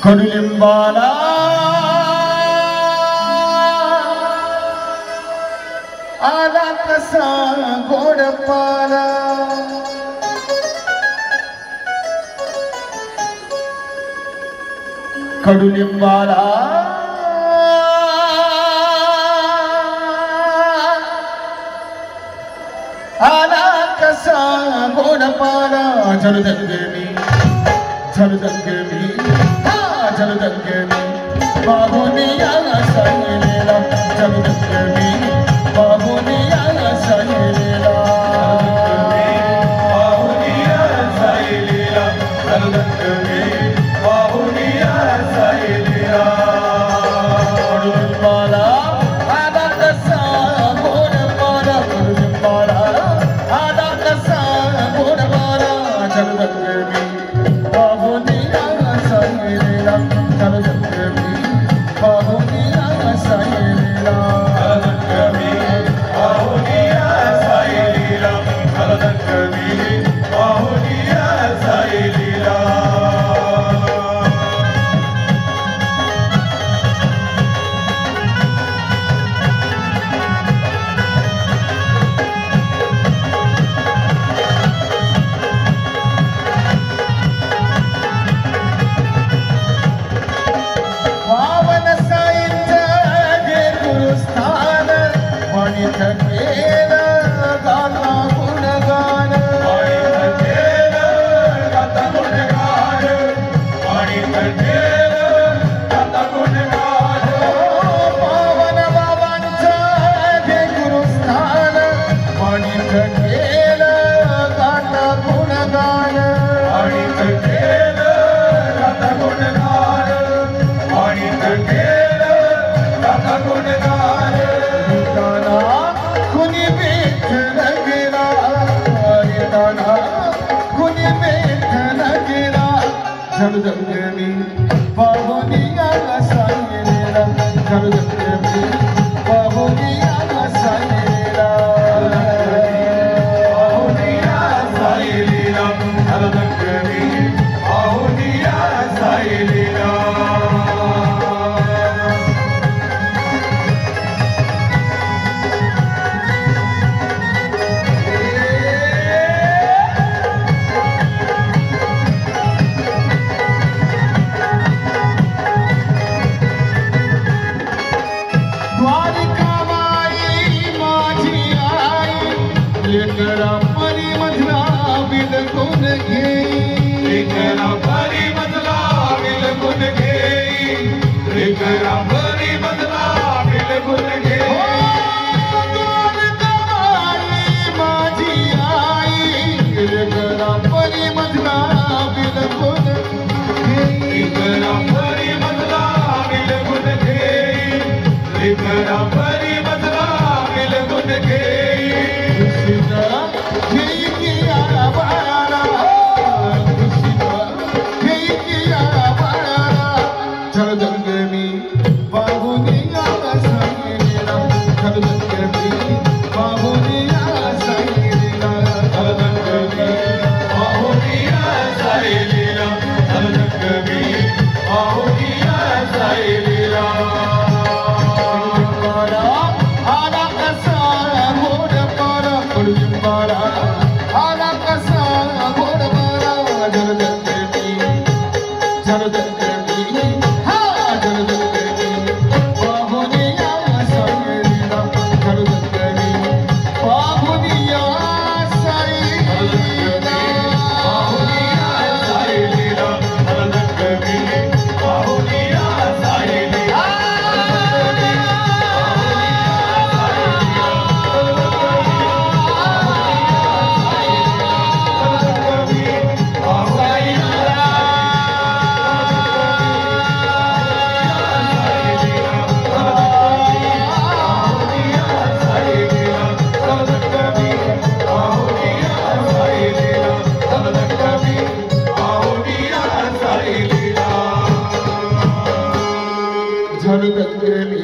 कडुलिंबाला आला कसा गोड पाला कडुलिंबाला आला कसा गोड पाला झलदंगे मी बाहुनिया सायलेला झलदंगे मी बाहुनिया सायलेला बाहुनिया सायलेला झलदंगे मी बाहुनिया सायलेला कडुलिंबाला आला कसा गोड पाला कडुलिंबाला आला कसा गोड पाला झलदंगे मी बाहुनिया सायलेला झलदंगे मी बाहुनिया सायलेला झलदंगे मी बाहुनिया सायलेला झलदंगे मी बाहुनिया सायलेला झलदंगे मी बाहुनिया सायलेला झलदंगे मी बाहुनिया सायलेला बाहुनिया सायलेला झलदंगे मी बाहुनिया सायलेला लेकरा परी मधला बिलकुल घेई लेकरा परी मधला बिलकुल घेई लेकरा परी मधला बिलकुल घेई माझी आई लेकरा परी मधला बिलकुल घेई लेकरा परी मधला बिलकुल घेई लेकरा परी मधला बिलकुल घेई झलदंगे मी बाहुनिया सायलेला झलदंगे मी बाहुनिया सायलेला झलदंगे मी बाहुनिया सायलेला झलदंगे मी बाहुनिया सायलेला आला कसा गोड पाला कडुलिंबाला आला कसा गोड पाला झलदंगे मी झलदंगे झलदंगे मी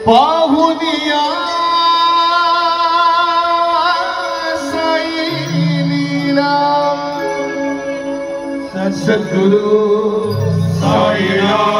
बाहुनिया सायलेला सद्गुरु साईनाथ